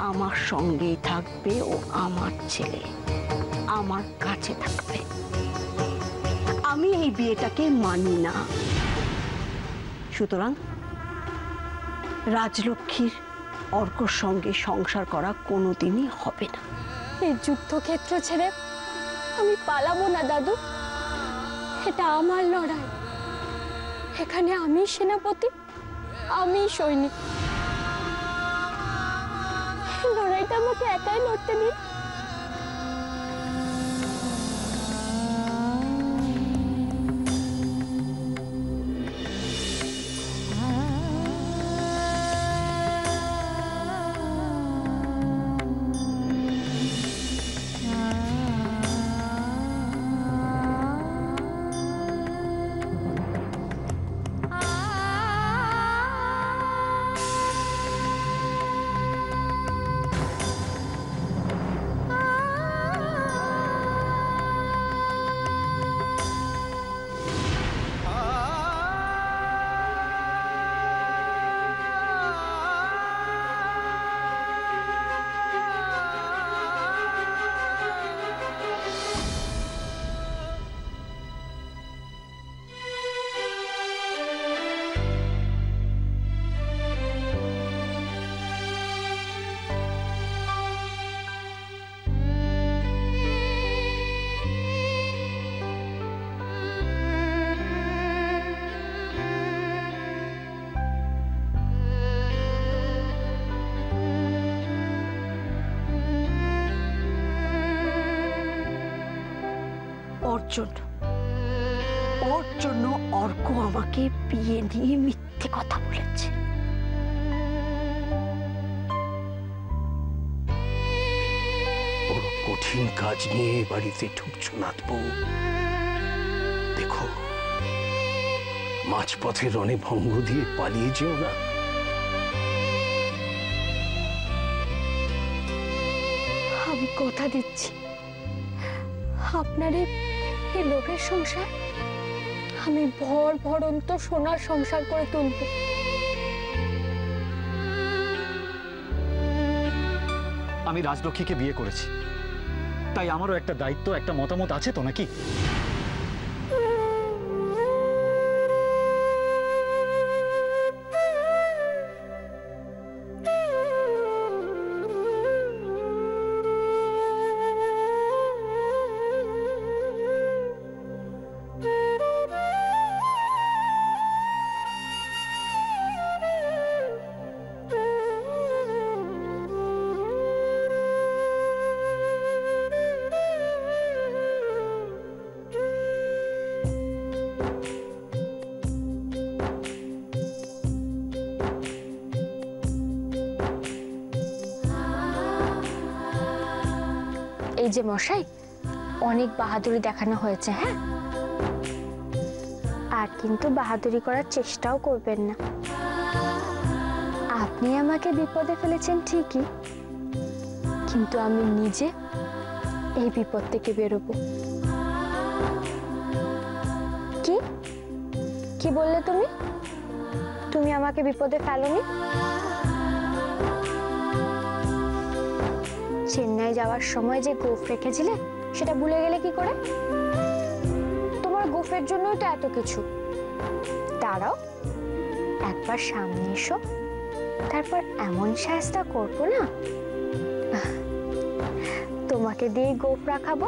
আমার সঙ্গেই থাকবে, ও আমার ছেলে, আমার কাছে থাকবে। আমি এই বিয়েটাকে মানি না। সুতরাং রাজলক্ষ্মীর অর্কর সঙ্গে সংসার করা কোনোদিনই হবে না। এই যুদ্ধক্ষেত্র ছেড়ে আমি পালাবো না দাদু। এটা আমার লড়াই। এখানে আমি সেনাপতি, আমি সৈনিক। লড়াইটা আমাকে একাই লড়তে দিন। ওর জন্য অর্ক আমাকে বিয়ে নিয়ে মিথ্যে কথা বলেছে। বড় কঠিন কাজ নিয়ে বাড়িতে ঢুকছো নাথবউ। দেখো, মাঝপথে রণে ভঙ্গ দিয়ে পালিয়ে যেও না। আমি কথা দিচ্ছি, আপনার এই লোকের সংসার আমি ভরন্ত সোনার সংসার করে তুলব। আমি রাজলক্ষ্মীকে বিয়ে করেছি, তাই আমারও একটা দায়িত্ব, একটা মতামত আছে তো নাকি? এই যে মশাই, অনেক বাহাদুরি দেখানো হয়েছে, হ্যাঁ? আর কিন্তু বাহাদুরি করার চেষ্টাও করবেন না। আপনি আমাকে বিপদে ফেলেছেন ঠিকই, কিন্তু আমি নিজে এই বিপদ থেকে বেরোবো। কি কি বললে তুমি? তুমি আমাকে বিপদে ফেলোনি? চেন্নাই যাওয়ার সময় যে গোঁফ রেখেছিলে সেটা ভুলে গেলে কি করে? তোমার গোঁফের জন্যই তো এত কিছু। দাঁড়াও, একবার সামনে এসো, তারপর এমন শায়েস্তা করবো না, তোমাকে দিয়ে গোঁফ রাখাবো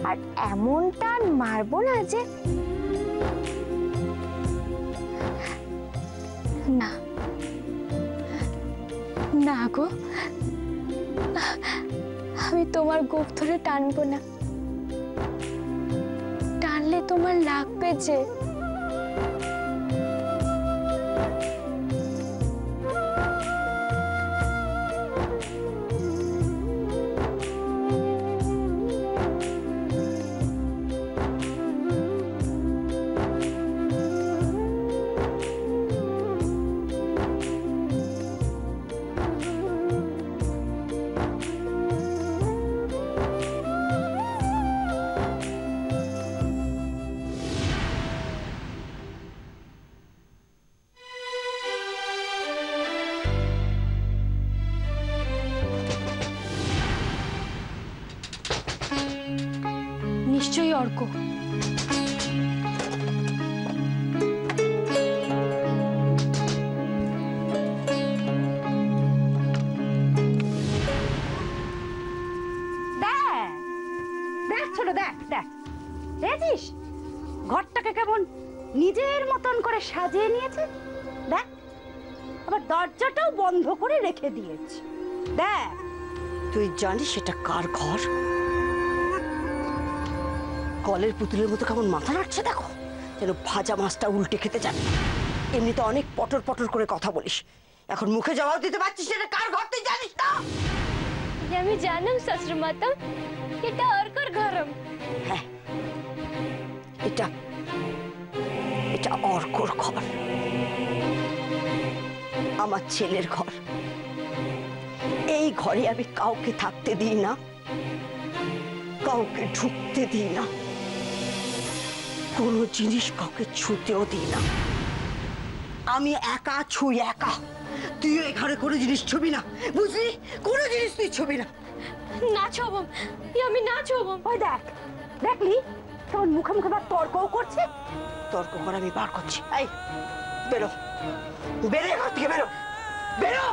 আর এমন টান মারবো না যে না না গো, আমি তোমার গোঁফ ধরে টানবো না। টানলে তোমার লাগবে যে। তর্ক। দেখ ছোট, দেখ দেখ, দেখছিস ঘরটাকে কেমন নিজের মতন করে সাজিয়ে নিয়েছে। দেখ, আবার দরজাটাও বন্ধ করে রেখে দিয়েছে। দেখ, তুই জানিস সেটা কার ঘর? কলের পুতুলের মতো কেমন মাথা নাড়ছে, দেখো, যেন ভাজা মাছটা উল্টে খেতে জানে। এমনিতে অনেক পটর পটর করে কথা বলিস, এখন মুখে জবাব দিতে পারছিস সেটা কার ঘর তুই জানিস না? আমি জানাম শাশুড়িমাতা, এটা অর্কর ঘরম। হ্যাঁ, এটা এটা অর্কর ঘর, আমার ছেলের ঘর। এই ঘরে আমি কাউকে থাকতে দিই না, কাউকে ঢুকতে দিই না, কোনো জিনিস কাউকে ছুঁতেও দিই না। আমি একা ছুঁই, একা। তুইও এই ঘরে কোনো জিনিস ছুবি না, বুঝলি? কোনো জিনিস তুই ছুবি না। না ছবম, আমি না ছবম। ওই দেখ, দেখলি কেমন মুখে মুখে বা তর্কও করছে। তর্ক করে আমি বার করছি। এই বেরো, বেরো ঘর থেকে, বেরো বেরো।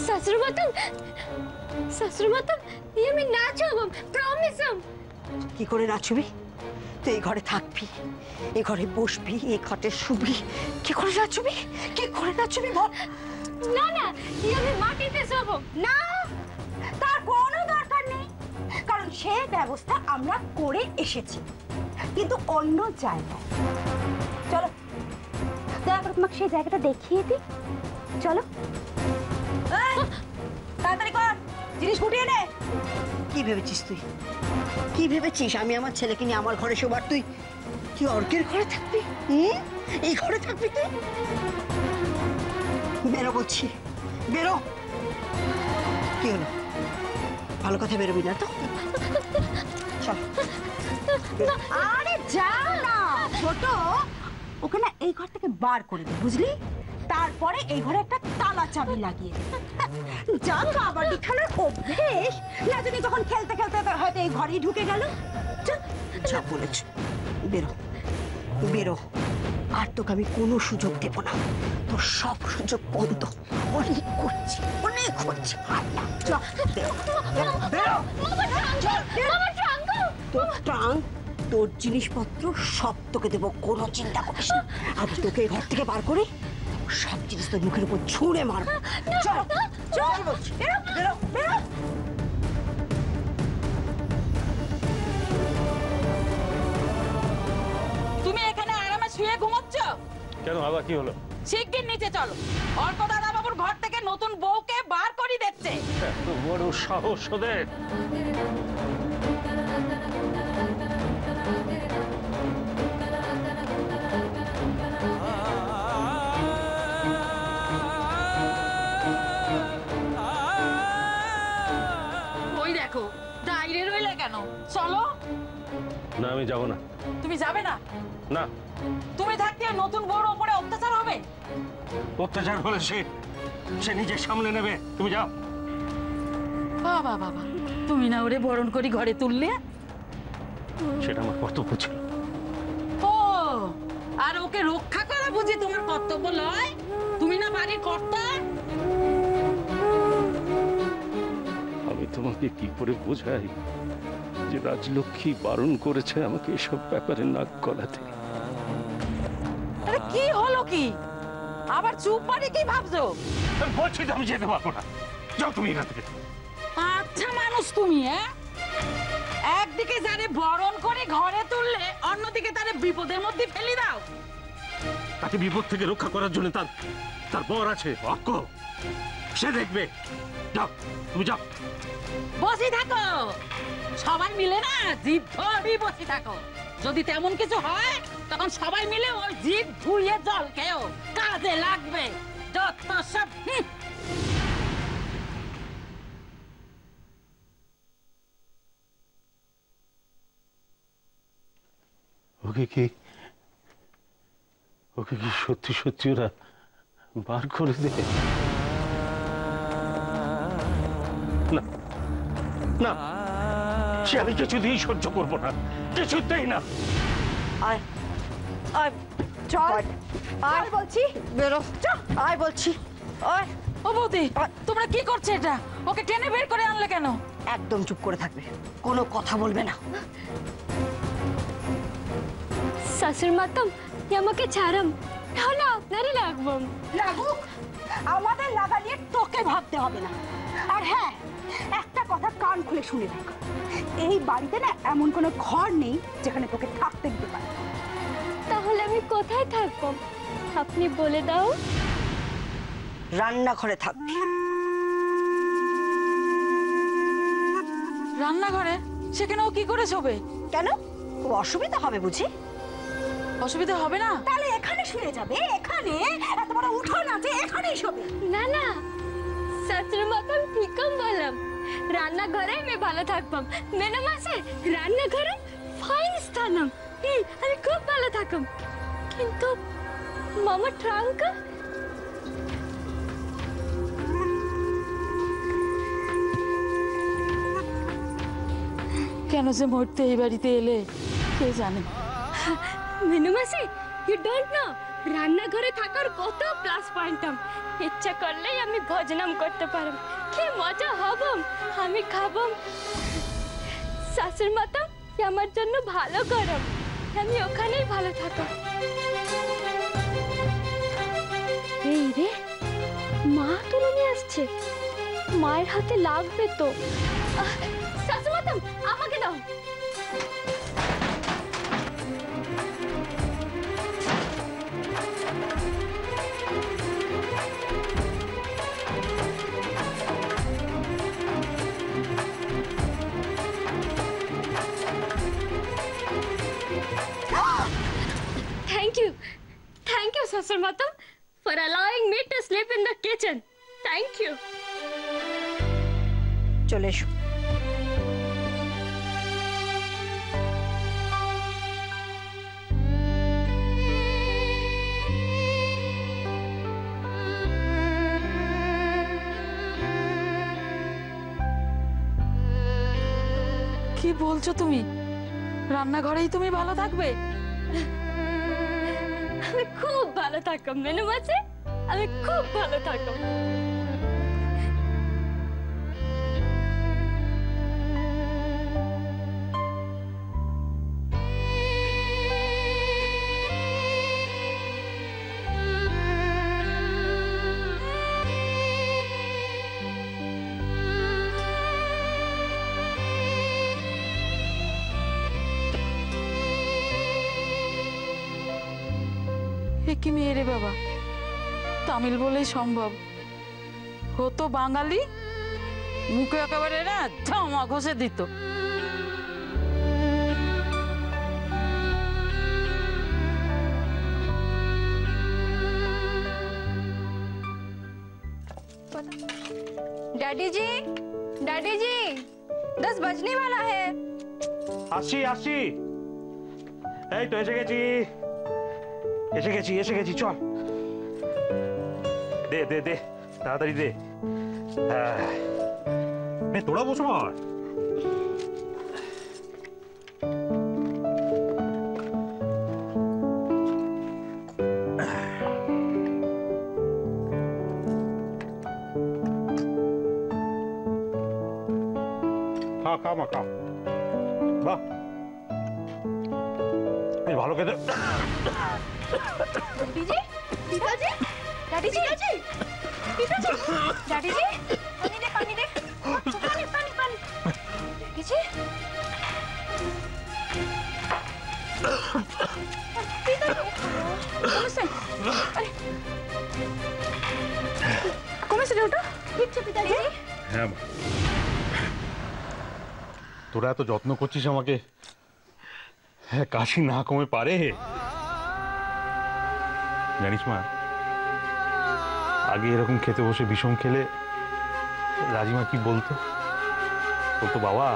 শাশুড়িমাতা, শাশুড়িমাতা, আমি না ছবম, প্রমিসম। কি করে নাচবি? তুই এই ঘরে থাকবি, এই ঘরে বসবি, এই খাটে শুবি। কি করে নাচবি? কি করে নাচবি বল? না না, আমি মাটিতে ছবম। না, তার কোনো দরকার নেই, কারণ সে ব্যবস্থা আমরা করে এসেছি, কিন্তু অন্য জায়গায়। চলো, দয়া করে তোমাকে সেই জায়গাটা দেখিয়ে দিই। চলো, তাড়াতাড়ি কর, জিনিস গুটিয়ে নে। কি ভেবেছিস তুই? কি ভেবেছিস আমি আমার ছেলেকে নিয়ে আমার ঘরে শোবার? তুই তুই অর্কের ঘরে থাকবি? এই ঘরে থাকবি তুই? বেরো বলছি, বেরো। কি হলো? ভালো কথা বেরোবি না তো? চল। আরে যা না ছোট, ওকে না এই ঘর থেকে বার করে দে, বুঝলি? তারপরে এই ঘরে একটা তালা চাবি লাগিয়ে দে। যা কাবাডি খেলার অভ্যেস, না জানি যখন খেলতে খেলতে হয়তো এই ঘরেই ঢুকে গেল। যা বলেছ, বেরো বেরো। আর তোকে আমি কোনো সুযোগ দেব না, তোর সব সুযোগ বন্ধ। অনেক করছি, অনেক করছি। তোর ট্রাং, তোর জিনিসপত্র সব তোকে দেবো, কোনো চিন্তা করিস না। আগে তোকে এই ঘর থেকে বার করে সব জিনিস তোর মুখের উপর ছুঁড়ে মারবো। চল চল বলছি, বেরো বেরো বেরো। তুমি এখানে আরামে শুয়ে ঘুমোচ্ছ কেন? আবার কি হলো? শিগগির নিচে চলো, অর্ক দাদা বাবুর ঘর থেকে নতুন বউকে বার করে দিচ্ছে। এত বড় সাহস ওদের! ওই দেখো, দাঁড়িয়ে রইলে কেন? চলো। না, আমি যাব না। তুমি যাবে না? না। তুমি থাকতে নতুন বউর উপরে অত্যাচার হবে। অত্যাচার হলে সে নিজে সামলে নেবে, তুমি যাও। বাবা বাবা, তুমি না ওরে বরণ করি ঘরে তুললে? সেটা আমার কর্তব্য ছিল। ও, আর ওকে রক্ষা করা বুঝি তোমার কর্তব্য নয়? তুমি না বাড়ির কর্তা? আমি তোমাকে কি করে বোঝাই যে রাজলক্ষ্মী বারণ করেছে আমাকে এসব ব্যাপারে নাক গলাতে? আরে কি হলো কি? আবার চুপ মানে কি ভাবছো? বলছি তো আমি যেতে পারবো না। যাও তুমি এখান থেকে। আচ্ছা মানুষ তুমি, হ্যাঁ? একদিকে যারে বরণ করে ঘরে তুললে, অন্যদিকে তারে বিপদের মধ্যে ফেলে দাও। তাকে বিপদ থেকে রক্ষা করার জন্য তার বর আছে, অক্ক, সে দেখবে। যাও, তুমি যাও। বসে থাকো, সবাই মিলে না জিভ ধরে বসে থাকো। যদি তেমন কিছু হয় তখন সবাই মিলে ওই জিভ ধুয়ে জল খেও, কাজে লাগবে। যত সব ওকে কি সত্যি সত্যি ওরা বার করে দেবে? না না সে আমি কিছুতেই সহ্য করবো না, কিছুতেই না। আয় আয় চল, আয় বলছি, বেরো, আয় বলছি, আয়। ও বৌদি, তোমরা কি করছো এটা? ওকে টেনে বের করে আনলে কেন? একদম চুপ করে থাকবে, কোনো কথা বলবে না। শাশুড়ি মাতাম আমাকে ছাড়াম, তাহলে আপনারই লাগবাম। লাগুক, আমাদের লাগা নিয়ে তোকে ভাবতে হবে না। আর হ্যাঁ, একটা কথা কান খুলে শুনে রাখ, এই বাড়িতে না এমন কোনো ঘর নেই যেখানে তোকে থাকতে দিতে পারে। তাহলে আমি কোথায় থাকবো আপনি বলে দাও। রান্নাঘরে থাকবি। রান্নাঘরে? সেখানে ও কি করে শোবে? কেন, খুব অসুবিধা হবে বুঝি? অসুবিধা হবে না? তাহলে এখানে শুয়ে যাবে, এখানে এত বড় উঠোন আছে, এখানেই শোবে। না না, শাশুড়ি মাতাম ঠিকম বললাম, রান্নাঘরে আমি ভালো থাকবাম। ম্যাডাম আছে রান্নাঘরে ফাইন স্থানম, আমি খুব ভালো থাকম। কিন্তু মামা ট্রাঙ্ক, কেন যে মরতে এই বাড়িতে এলে কে জানে। ম্যাডাম আছে, ইউ ডোন্ট নো রান্নাঘরে থাকার কত প্লাস পয়েন্টম। ইচ্ছা করলেই আমি ভোজনম করতে পারম, কি মজা হবম, আমি খাবম। শাশুড়ি মাতাম আমার জন্য ভালো গরম, আমি ওখানেই ভালো থাকব। এই রে, মা তুলে নিয়ে আসছে, মায়ের হাতে লাগবে তো। শাশুড়ি মাতাম আমাকে দাও। Thank you, Sasur Matam, for allowing me to sleep in the kitchen. Thank you. চলে এসো। কি বলছো তুমি? রান্নাঘরেই তুমি ভালো থাকবে? আমি খুব ভালো থাকব মেনু আছে, আমি খুব ভালো থাকব। কি মেয়ে রে বাবা, তামিল বলেই সম্ভব। হতো বাঙালি, মুখে একেবারে না ধামা ঘষে দিত। डैडी जी, 10 बजने वाला है। আসছি আসছি, এই তো এসে গেছি, এসে গেছি এসে গেছি, চল দে দে দে তাড়াতাড়ি দে। তোরা বসো আর। খা খা মা খা, বাহ বেশ ভালো খেতে। पिताजी, डैडी जी, पिताजी, डैडी जी, पानी दे, पानी, डैडी जी, ¿cómo se uঠো? ঠিক আছে পিতাজি। হ্যাঁ মা, তোরা এত যত্ন করছিস আমাকে, হ্যাঁ কাশি না কমে পারে? জানিস মা, আগে এরকম খেতে বসে বিষম খেলে রাজিমা কি বলতো? বলতো বাবা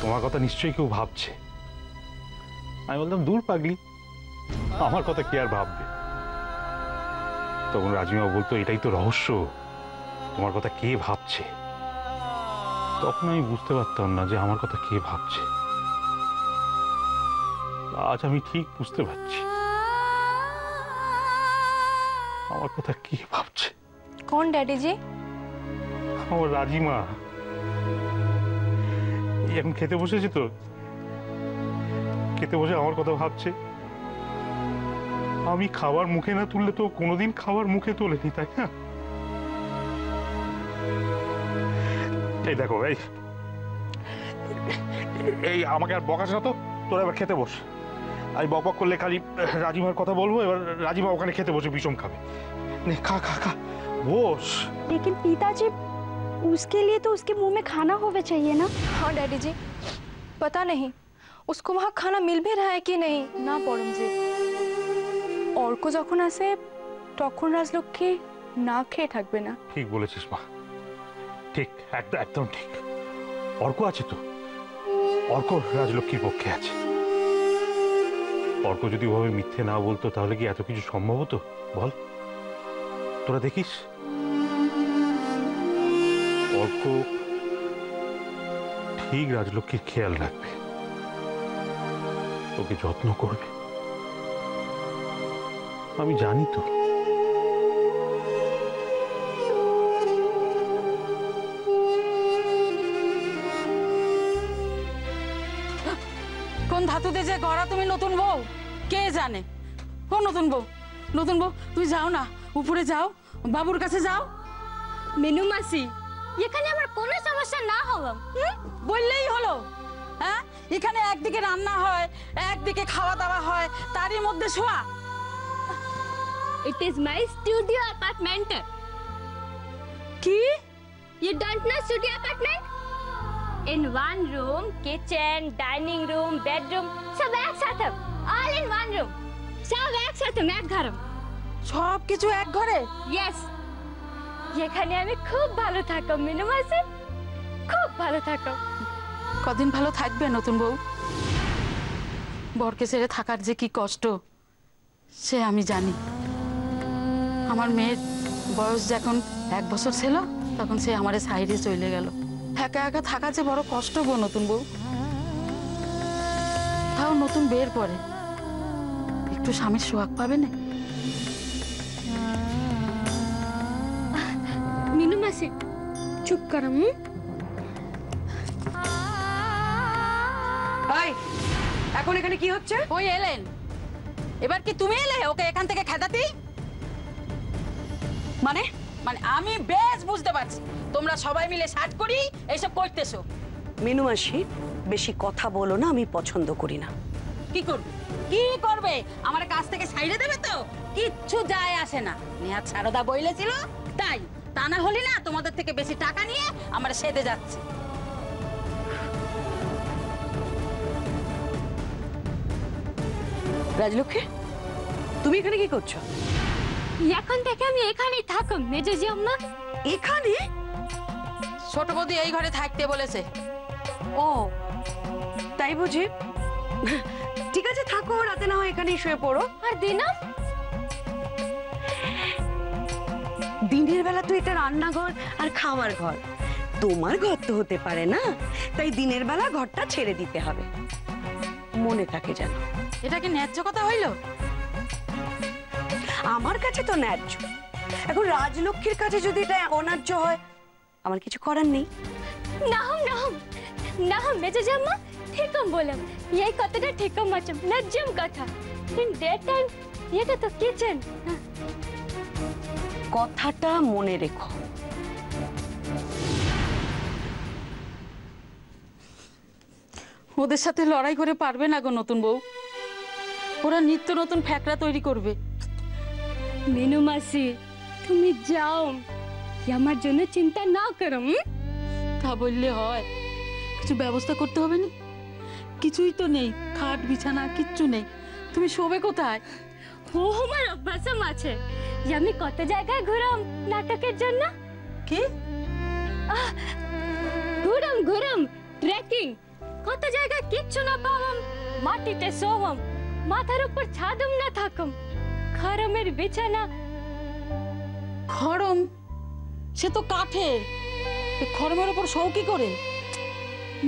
তোমার কথা নিশ্চয়ই কেউ ভাবছে। আমি বলতাম দূর পাগলি, আমার কথা কি আর ভাববে। তখন রাজিমা বলতো এটাই তো রহস্য, তোমার কথা কে ভাবছে। তখন আমি বুঝতে পারতাম না যে আমার কথা কে ভাবছে। আজ আমি ঠিক বুঝতে পারছি আমার কথা কে ভাবছে। कौन डैडी जी? আমার রাজিমা এই এখন খেতে বসেছি তো, খেতে বসে আমার কথা ভাবছে। আমি খাবার মুখে না তুললে তো কোনোদিন খাবার মুখে তোলেনি, তাই না? এই দেখো, এই আমাকে আর বকাস না তো, তোরা এবার খেতে বস। আমি বক বক করলে খালি রাজিমার কথা বলবো। এবার রাজিমা ওখানে খেতে বসে বিষম খাবে। খা খা খা, বস। लेकिन पिताजी, उसके लिए तो उसके मुंह में खाना होना चाहिए ना। हाँ डैडी जी, पता नहीं उसको वहाँ खाना मिल भी रहा है कि नहीं ना পরম জি। অর্ক যখন আসে তখন রাজলক্ষ্মী না খেয়ে থাকবে না। ঠিক বলেছিস মা, ঠিক, একদম ঠিক। অর্ক আছে তো, অর্ক রাজলক্ষ্মীর পক্ষে আছে। অর্ক যদি ওভাবে মিথ্যে না বলতো তাহলে কি এত কিছু সম্ভব হতো বল? তোরা দেখিস অর্ক ঠিক রাজলক্ষ্মীর খেয়াল রাখবে, ওকে যত্ন করবে, আমি জানি তো। কোন ধাতুতে যে গড়া তুমি নতুন বউ কে জানে। ও নতুন বউ, নতুন বউ তুমি যাও না, উপরে যাও, বাবুর কাছে যাও। মিনু মাসি, এখানে আমার কোনো সমস্যা না হলো বললেই হলো। হ্যাঁ, এখানে একদিকে রান্না হয়, একদিকে খাওয়া দাওয়া হয়, তারই মধ্যে শোয়া। It is my studio apartment. কি? You don't know studio apartment? In one room, kitchen, dining room, bedroom, सब एक साथ है, all in one room, सब एक साथ है, एक घर। সব কিছু এক ঘরে? Yes, এখানে আমি খুব ভালো থাকো মিনু মাসি, খুব ভালো থাকো। কদিন ভালো থাকবে নতুন বউ? বরকে ছেড়ে থাকার যে কি কষ্ট সে আমি জানি। আমার মেয়ের বয়স যখন 1 বছর ছিল তখন সে আমারে সাইডে চলে গেল। একা একা থাকা যে বড় কষ্ট গো নতুন বউ। তাও নতুন বের পরে একটু স্বামীর সোহাগ পাবে না? মিনু মাসি চুপ করো। এখন এখানে কি হচ্ছে? ওই এলেন, এবার কি তুমি এলে ওকে এখান থেকে খেদাতি? মানে মানে আমি বেশ বুঝতে পারছি তোমরা সবাই মিলে সাট করি এইসব করতেছো। মিনু মাসি, বেশি কথা বলো না, আমি পছন্দ করি না। কি করবে, কি করবে? আমার কাছ থেকে সাইডে দেবে তো? কিচ্ছু যায় আসে না। নেহাত সারদা বইলেছিল তাই, তা না হলে না তোমাদের থেকে বেশি টাকা নিয়ে আমরা সেদে যাচ্ছে। রাজলক্ষ্মী, তুমি এখানে কি করছো? এখন থেকে আমি এখানেই থাকো মেজেজি আম্মা। এখানে? ছোট বৌদি এই ঘরে থাকতে বলেছে। ও তাই বুঝি? ঠিক আছে, থাকো, রাতে না হয় এখানেই শুয়ে পড়ো। আর দিনা? দিনের বেলা তো এটা রান্নাঘর আর খাওয়ার ঘর, তোমার ঘর তো হতে পারে না, তাই দিনের বেলা ঘরটা ছেড়ে দিতে হবে, মনে থাকে যেন। এটা কি ন্যায্য কথা হইল? আমার কাছে তো ন্যায্য, এখন রাজলক্ষ্মীর কাছে যদি এটা অন্যায্য হয় আমার কিছু করার নেই। না हम मेजेजी अम्मा ठीक हम बोलम, यही कतटा ठीक हम मचम नज्जम कथा। इन डे टाइम ये तो किचन। কথাটা মনে রেখো। ওদের সাথে লড়াই করে পারবে না গো নতুন বউ। ওরা নিত্য নতুন ফ্যাকরা তৈরি করবে। मीनू मासी তুমি যাও, আমার জন্য চিন্তা না করো। তা বললে হয়? কিছু ব্যবস্থা করতে হবে না? কিছুই তো নেই, খাট বিছানা কিচ্ছু নেই, তুমি শোবে কোথায়? ও আমার অভ্যাসম আছে, আমি কত জায়গায় ঘুরাম নাটকের জন্য। কি ঘুরাম ট্রেকিং, কত জায়গায় কিচ্ছু না পাওয়াম, মাটিতে শোয়াম, মাথার উপর ছাদম না থাকুম, খরমের বিছানা। খড়ম? সে তো কাঠের। খরমের ওপর শৌ কি করে?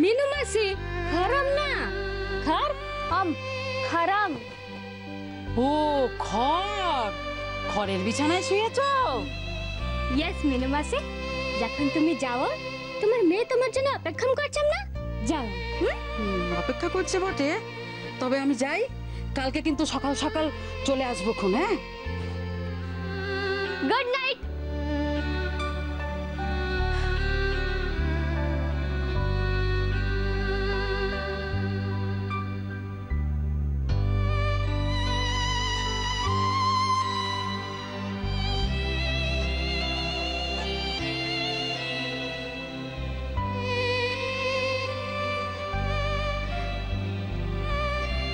মিনু মাসি, খরম না, খারাম। ও খড়, খড়ের বিছানায় শুয়েছো? ইয়েস মিনু মাসি, যখন তুমি যাও তোমার মেয়ে তোমার জন্য অপেক্ষা করছাম না, যাও। অপেক্ষা করছে বটে, তবে আমি যাই। কালকে কিন্তু সকাল সকাল চলে আসবো খুন। হ্যাঁ, গুড নাইট।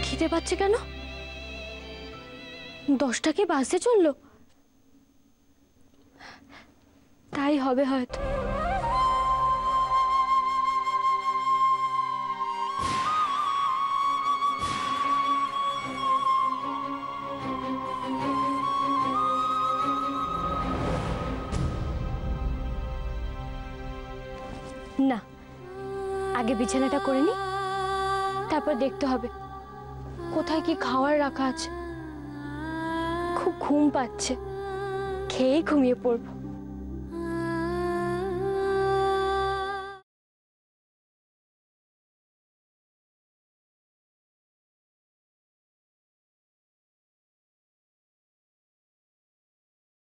খিদে পাচ্ছে কেন? 10টা কি বাজতে চললো? তাই হবে হয়তো। না, আগে বিছানাটা করে নি, তারপর দেখতে হবে কোথায় কি খাবার রাখা আছে। খুব ঘুম পাচ্ছে, খেয়েই ঘুমিয়ে পড়বো।